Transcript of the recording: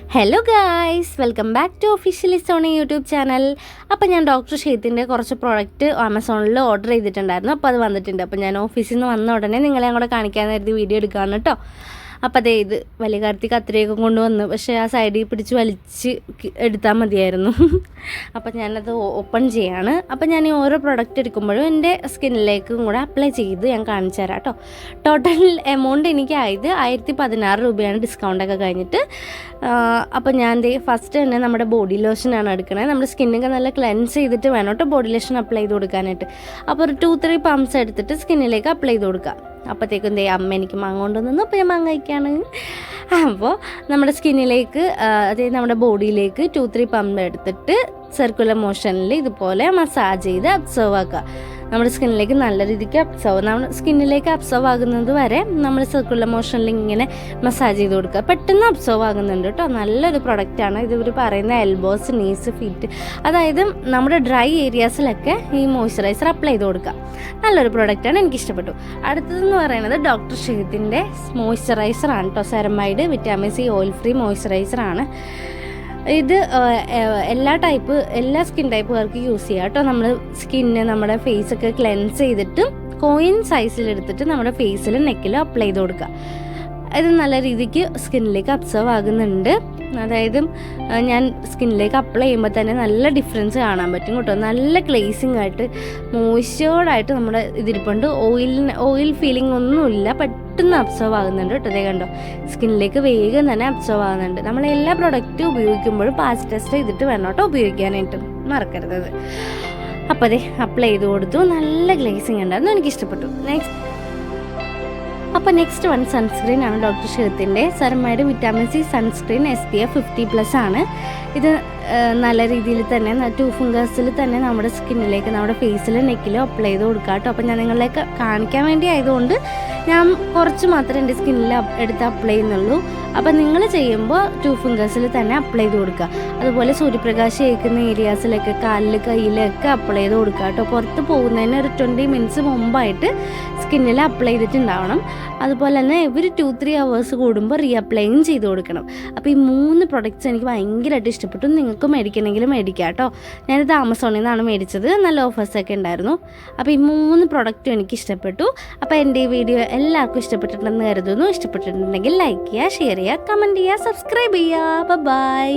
Hello guys, welcome back to officially Sony YouTube channel. അപ്പോൾ ഞാൻ doctor ഷെയ്ത്തിൻ്റെ കുറച്ച് product ആമസോണിൽ ഓർഡർ ചെയ്തിട്ടുണ്ടായിരുന്നു. അപ്പോൾ അത് വന്നിട്ടുണ്ട്. അപ്പോൾ ഞാൻ ഓഫീസിൽ നിന്ന് വന്ന ഉടനെ നിങ്ങളെ അങ്ങോട്ട് കാണിക്കാൻ കരുതി വീഡിയോ എടുക്കുകയാണ് കേട്ടോ. അപ്പോൾ അതേ ഇത് വലിയ കാർത്തി കത്തിരിയൊക്കെ കൊണ്ടുവന്നു, പക്ഷേ ആ സൈഡിൽ പിടിച്ച് വലിച്ച് എടുത്താൽ മതിയായിരുന്നു. അപ്പോൾ ഞാനത് ഓപ്പൺ ചെയ്യാണ്. അപ്പോൾ ഞാൻ ഈ ഓരോ പ്രോഡക്റ്റ് എടുക്കുമ്പോഴും എൻ്റെ സ്കിന്നിലേക്കും കൂടെ അപ്ലൈ ചെയ്ത് ഞാൻ കാണിച്ചു തരാം കേട്ടോ. ടോട്ടൽ എമൗണ്ട് എനിക്കായത് 1016 രൂപയാണ് ഡിസ്കൗണ്ടൊക്കെ കഴിഞ്ഞിട്ട്. അപ്പോൾ ഞാൻ ഫസ്റ്റ് തന്നെ നമ്മുടെ ബോഡി ലോഷനാണ് എടുക്കണത്. നമ്മുടെ സ്കിന്നൊക്കെ നല്ല ക്ലെൻസ് ചെയ്തിട്ട് വേണം കേട്ടോ ബോഡി ലോഷൻ അപ്ലൈ ചെയ്ത് കൊടുക്കാനായിട്ട്. അപ്പോൾ ഒരു 2-3 പമ്പ്സ് എടുത്തിട്ട് സ്കിന്നിലേക്ക് അപ്ലൈ ചെയ്ത് കൊടുക്കുക. അപ്പോഴത്തേക്കും അമ്മ എനിക്ക് മാങ്ങ കൊണ്ടുവന്നു. അപ്പോൾ ഞാൻ മാങ്ങ കഴിക്കുകയാണ്. അപ്പോൾ നമ്മുടെ സ്കിന്നിലേക്ക് അതായത് നമ്മുടെ ബോഡിയിലേക്ക് 2-3 പമ്പ് എടുത്തിട്ട് സർക്കുലർ മോഷനിൽ ഇതുപോലെ മസാജ് ചെയ്ത് അബ്സർവ് ആക്കുക. നമ്മുടെ സ്കിന്നിലേക്ക് നല്ല രീതിക്ക് നമ്മുടെ സ്കിന്നിലേക്ക് അബ്സർവ് ആകുന്നത് വരെ നമ്മൾ സർക്കുലർ മോഷനിൽ ഇങ്ങനെ മസാജ് ചെയ്ത് കൊടുക്കുക. പെട്ടെന്ന് അബ്സർവ് ആകുന്നുണ്ട് കേട്ടോ. നല്ലൊരു പ്രൊഡക്റ്റാണ് ഇത്. ഇവർ പറയുന്ന എൽബോസ്, നീസ്, ഫീറ്റ്, അതായത് നമ്മുടെ ഡ്രൈ ഏരിയാസിലൊക്കെ ഈ മോയ്സ്ചറൈസർ അപ്ലൈ ചെയ്ത് കൊടുക്കുക. നല്ലൊരു പ്രൊഡക്റ്റാണ്, എനിക്കിഷ്ടപ്പെട്ടു. അടുത്തതെന്ന് പറയുന്നത് ഡോക്ടർ ഷെയ്ത്തിൻ്റെ മോയ്സ്ചറൈസറാണ് കേട്ടോ. Ceramide vitamin C oil free മോയ്സ്ചറൈസറാണ് ഇത്. എല്ലാ സ്കിൻ ടൈപ്പുകാർക്ക് യൂസ് ചെയ്യാം കേട്ടോ. നമ്മൾ നമ്മുടെ ഫേസൊക്കെ ക്ലെൻസ് ചെയ്തിട്ട് കോയിൻ സൈസിലെടുത്തിട്ട് നമ്മുടെ ഫേസിലും നെക്കിലും അപ്ലൈ ചെയ്ത് കൊടുക്കുക. ഇത് നല്ല രീതിക്ക് സ്കിന്നിലേക്ക് അബ്സർവ് ആകുന്നുണ്ട്. അതായത് ഞാൻ സ്കിന്നിലേക്ക് അപ്ലൈ ചെയ്യുമ്പോൾ തന്നെ നല്ല ഡിഫറൻസ് കാണാൻ പറ്റും കേട്ടോ. നല്ല ഗ്ലേസിങ് ആയിട്ട് മോയ്സ്ചേർഡായിട്ട് നമ്മുടെ ഇതിരിപ്പുണ്ട്. ഓയിൽ ഫീലിംഗ് ഒന്നുമില്ല, പെട്ടെന്ന് അബ്സർവ് ആകുന്നുണ്ട് കേട്ടോ. അതേ കണ്ടോ, സ്കിന്നിലേക്ക് വേഗം തന്നെ അബ്സർവ് ആകുന്നുണ്ട്. നമ്മൾ എല്ലാ പ്രൊഡക്റ്റും ഉപയോഗിക്കുമ്പോഴും പാച്ച് ടെസ്റ്റ് ചെയ്തിട്ട് വേണം കേട്ടോ ഉപയോഗിക്കാനായിട്ട്, മറക്കരുത്. അപ്പോൾ അതെ അപ്ലൈ ചെയ്ത് കൊടുത്തു. നല്ല ഗ്ലേസിങ് ഉണ്ടായിരുന്നു, എനിക്കിഷ്ടപ്പെട്ടു. നെക്സ്റ്റ് വൺ സൺസ്ക്രീൻ ആണ് ഡോക്ടർ ഷെയ്ത്തിൻ്റെ ceramide vitamin C sunscreen SPF 50+ ആണ്. ഇത് നല്ല രീതിയിൽ തന്നെ 2 ഫിംഗേഴ്സിൽ തന്നെ നമ്മുടെ സ്കിന്നിലേക്ക്, നമ്മുടെ ഫേസിലും നെക്കിലും അപ്ലൈ ചെയ്ത് കൊടുക്കുക കേട്ടോ. അപ്പോൾ ഞാൻ നിങ്ങളിലേക്ക് കാണിക്കാൻ വേണ്ടി ആയതുകൊണ്ട് ഞാൻ കുറച്ച് മാത്രമേ എൻ്റെ സ്കിന്നിൽ എടുത്ത് അപ്ലൈ ചെയ്യുന്നുള്ളൂ. അപ്പോൾ നിങ്ങൾ ചെയ്യുമ്പോൾ 2 ഫിംഗേഴ്സിൽ തന്നെ അപ്ലൈ ചെയ്ത് കൊടുക്കുക. അതുപോലെ സൂര്യപ്രകാശം ഏൽക്കുന്ന ഏരിയാസിലൊക്കെ, കാലിൽ, കയ്യിലൊക്കെ അപ്ലൈ ചെയ്ത് കൊടുക്കുക കേട്ടോ. പുറത്ത് പോകുന്നതിന് ഒരു 20 മിനിറ്റ്സ് മുമ്പായിട്ട് സ്കിന്നിൽ അപ്ലൈ ചെയ്തിട്ടുണ്ടാവണം. അതുപോലെ തന്നെ എവറി 2-3 hours കൂടുമ്പോൾ റീഅപ്ലൈയും ചെയ്ത് കൊടുക്കണം. അപ്പോൾ ഈ 3 പ്രൊഡക്റ്റ്സ് എനിക്ക് ഭയങ്കരമായിട്ട് ഇഷ്ടപ്പെട്ടു. നിങ്ങൾക്ക് മേടിക്കണമെങ്കിൽ മേടിക്കാം കേട്ടോ. ഞാനിത് ആമസോണിൽ നിന്നാണ് മേടിച്ചത്. നല്ല ഓഫേഴ്സൊക്കെ ഉണ്ടായിരുന്നു. അപ്പോൾ ഈ 3 പ്രൊഡക്റ്റും എനിക്ക് ഇഷ്ടപ്പെട്ടു. അപ്പോൾ എൻ്റെ ഈ വീഡിയോ എല്ലാവർക്കും ഇഷ്ടപ്പെട്ടിട്ടുണ്ടെന്ന് കരുതുന്നു. ഇഷ്ടപ്പെട്ടിട്ടുണ്ടെങ്കിൽ ലൈക്ക് ചെയ്യുക, ഷെയർ ചെയ്യുക, കമൻറ്റ് ചെയ്യുക, സബ്സ്ക്രൈബ് ചെയ്യുക. ബൈ.